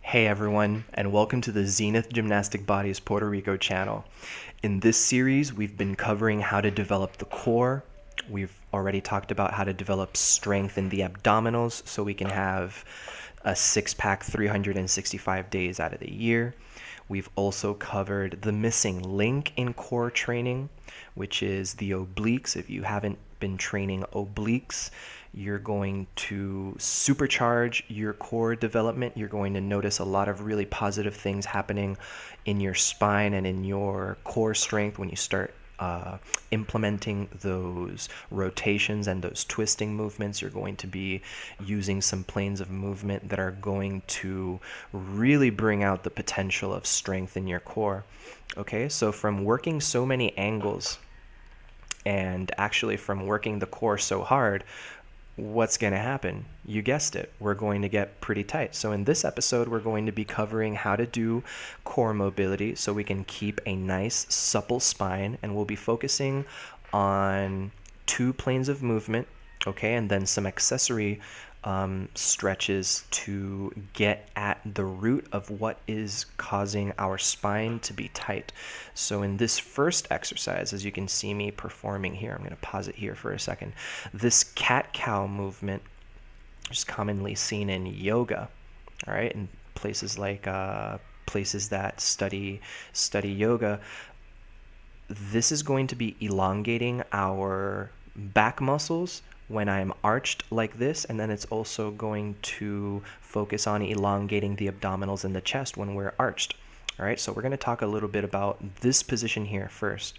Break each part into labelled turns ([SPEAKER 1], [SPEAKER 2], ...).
[SPEAKER 1] Hey everyone, and welcome to the Zenith Gymnastic Bodies Puerto Rico channel. In this series, we've been covering how to develop the core. We've already talked about how to develop strength in the abdominals so we can have a six-pack 365 days out of the year. We've also covered the missing link in core training, which is the obliques. If you haven't been training obliques, you're going to supercharge your core development. You're going to notice a lot of really positive things happening in your spine and in your core strength when you start implementing those rotations and those twisting movements. You're going to be using some planes of movement that are going to really bring out the potential of strength in your core. Okay, so from working so many angles and actually from working the core so hard, what's going to happen? You guessed it, we're going to get pretty tight. So in this episode, we're going to be covering how to do core mobility so we can keep a nice supple spine, and we'll be focusing on two planes of movement, okay, and then some accessory stretches to get at the root of what is causing our spine to be tight. So in this first exercise, as you can see me performing here, I'm going to pause it here for a second. This cat-cow movement is commonly seen in yoga, all right, in places like places that study yoga. This is going to be elongating our back muscles when I'm arched like this, and then it's also going to focus on elongating the abdominals and the chest when we're arched. All right, so we're going to talk a little bit about this position here first.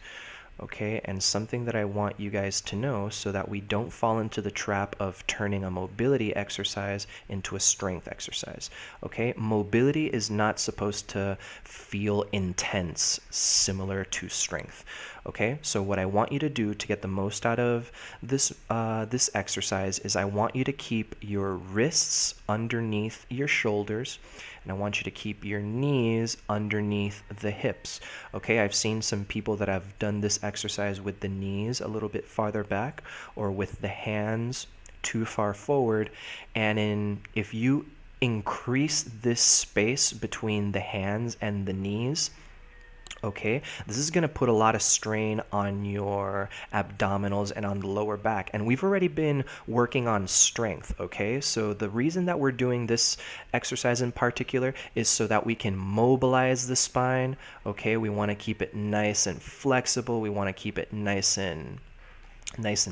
[SPEAKER 1] Okay, and something that I want you guys to know so that we don't fall into the trap of turning a mobility exercise into a strength exercise. Okay, mobility is not supposed to feel intense, similar to strength. Okay, so what I want you to do to get the most out of this this exercise is I want you to keep your wrists underneath your shoulders, and I want you to keep your knees underneath the hips. Okay, I've seen some people that have done this exercise with the knees a little bit farther back or with the hands too far forward, and if you increase this space between the hands and the knees, okay, this is going to put a lot of strain on your abdominals and on the lower back. And we've already been working on strength, okay? So the reason that we're doing this exercise in particular is so that we can mobilize the spine, okay? We want to keep it nice and flexible. We want to keep it nice and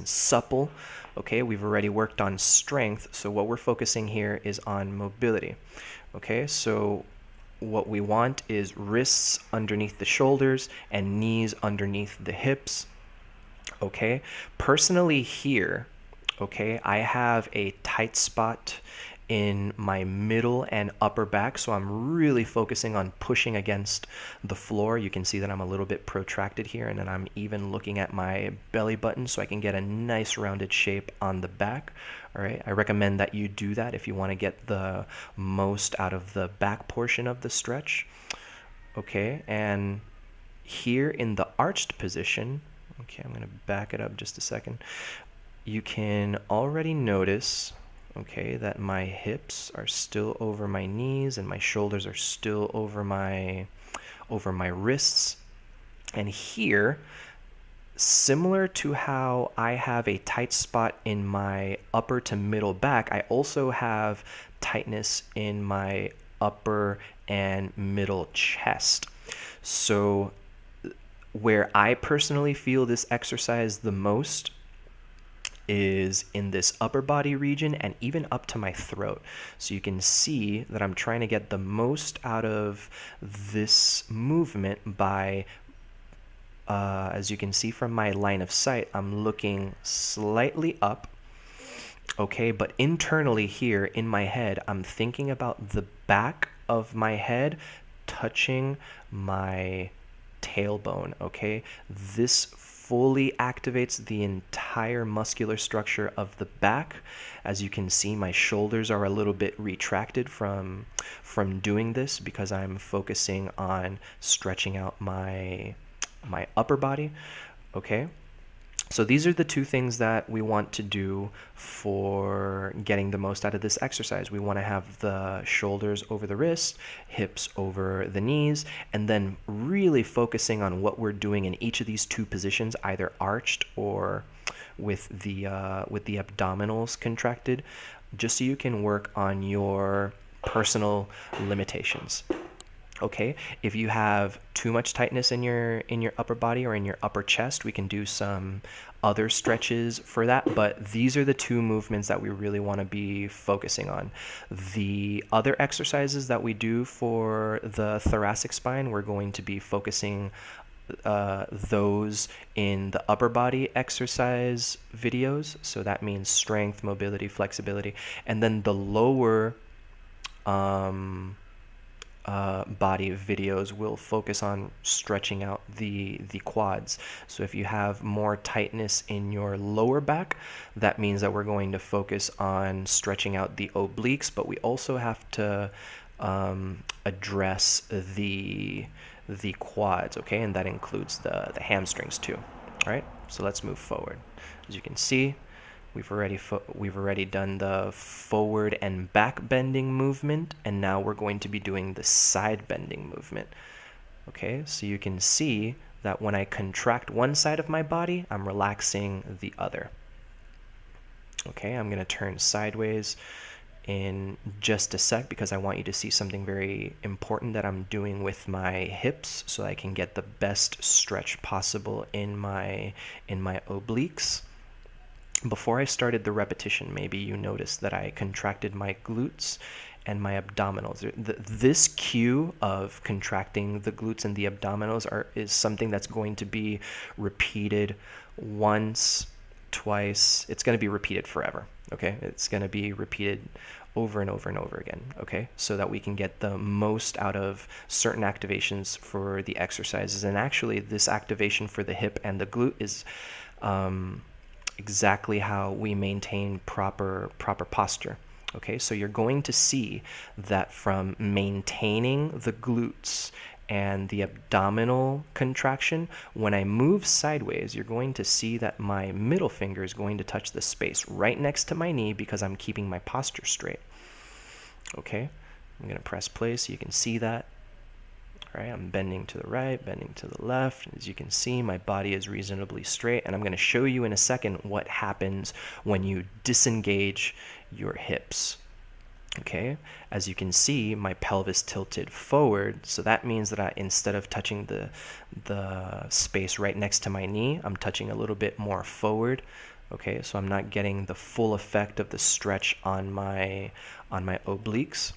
[SPEAKER 1] supple. Okay, we've already worked on strength, so what we're focusing here is on mobility. Okay, so what we want is wrists underneath the shoulders and knees underneath the hips. Okay, personally here, okay, I have a tight spot in my middle and upper back, so I'm really focusing on pushing against the floor. You can see that I'm a little bit protracted here, and then I'm even looking at my belly button so I can get a nice rounded shape on the back. All right, I recommend that you do that if you want to get the most out of the back portion of the stretch. Okay, and here in the arched position, okay, I'm going to back it up just a second. You can already notice, okay, that my hips are still over my knees and my shoulders are still over my wrists. And here, similar to how I have a tight spot in my upper to middle back, I also have tightness in my upper and middle chest. So where I personally feel this exercise the most is in this upper body region and even up to my throat. So you can see that I'm trying to get the most out of this movement by as you can see from my line of sight, I'm looking slightly up, okay, but internally here in my head, I'm thinking about the back of my head touching my tailbone, okay? This fully activates the entire muscular structure of the back. As you can see, my shoulders are a little bit retracted from doing this because I'm focusing on stretching out my upper body, okay? So these are the two things that we want to do for getting the most out of this exercise. We want to have the shoulders over the wrist, hips over the knees, and then really focusing on what we're doing in each of these two positions, either arched or with the abdominals contracted, just so you can work on your personal limitations. Okay, if you have too much tightness in your upper body or in your upper chest, we can do some other stretches for that, but these are the two movements that we really want to be focusing on. The other exercises that we do for the thoracic spine, we're going to be focusing those in the upper body exercise videos. So that means strength, mobility, flexibility, and then the lower body videos will focus on stretching out the quads. So if you have more tightness in your lower back, that means that we're going to focus on stretching out the obliques, but we also have to address the quads, okay? And that includes the hamstrings too. All right, so let's move forward. As you can see, we've already done the forward and back bending movement, and now we're going to be doing the side bending movement. Okay, so you can see that when I contract one side of my body, I'm relaxing the other. Okay, I'm going to turn sideways in just a sec because I want you to see something very important that I'm doing with my hips so I can get the best stretch possible in my obliques. Before I started the repetition, maybe you noticed that I contracted my glutes and my abdominals. This cue of contracting the glutes and the abdominals is something that's going to be repeated once, twice. It's going to be repeated forever, okay? It's going to be repeated over and over and over again, okay? So that we can get the most out of certain activations for the exercises. And actually, this activation for the hip and the glute is exactly how we maintain proper posture. Okay, so you're going to see that from maintaining the glutes and the abdominal contraction, when I move sideways, you're going to see that my middle finger is going to touch the space right next to my knee because I'm keeping my posture straight. Okay, I'm going to press play so you can see that. All right, I'm bending to the right, bending to the left. As you can see, my body is reasonably straight, and I'm going to show you in a second what happens when you disengage your hips. Okay, as you can see, my pelvis tilted forward, so that means that instead of touching the space right next to my knee, I'm touching a little bit more forward. Okay, so I'm not getting the full effect of the stretch on my obliques.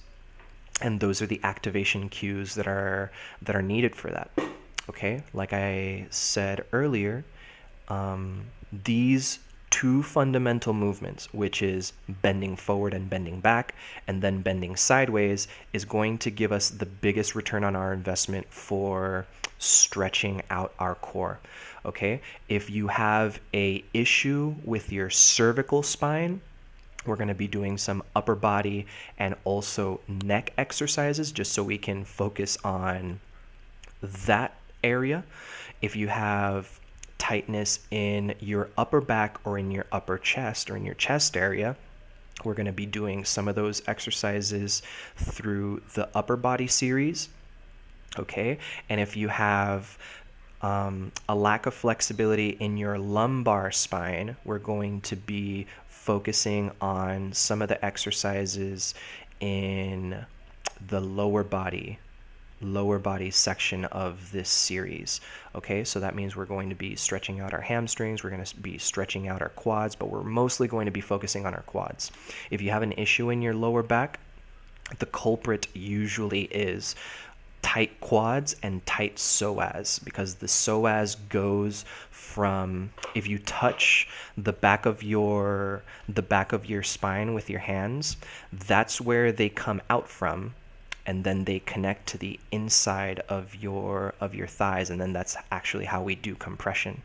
[SPEAKER 1] And those are the activation cues that are needed for that. Okay, like I said earlier, these two fundamental movements, which is bending forward and bending back, and then bending sideways, is going to give us the biggest return on our investment for stretching out our core. Okay, if you have a issue with your cervical spine, we're going to be doing some upper body and also neck exercises just so we can focus on that area. If you have tightness in your upper back or in your upper chest or in your chest area, we're going to be doing some of those exercises through the upper body series. Okay, and if you have a lack of flexibility in your lumbar spine, we're going to be focusing on some of the exercises in the lower body section of this series. Okay, so that means we're going to be stretching out our hamstrings, we're going to be stretching out our quads, but we're mostly going to be focusing on our quads. If you have an issue in your lower back, the culprit usually is tight quads and tight psoas, because the psoas goes from, if you touch the back of your spine with your hands, that's where they come out from, and then they connect to the inside of your thighs, and then that's actually how we do compression.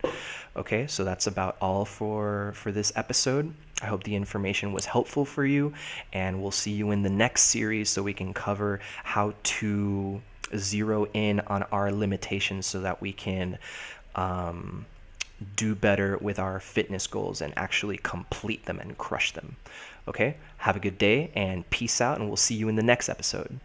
[SPEAKER 1] Okay, so that's about all for this episode. I hope the information was helpful for you, and we'll see you in the next series so we can cover how to zero in on our limitations so that we can do better with our fitness goals and actually complete them and crush them. Okay? Have a good day and peace out, and we'll see you in the next episode.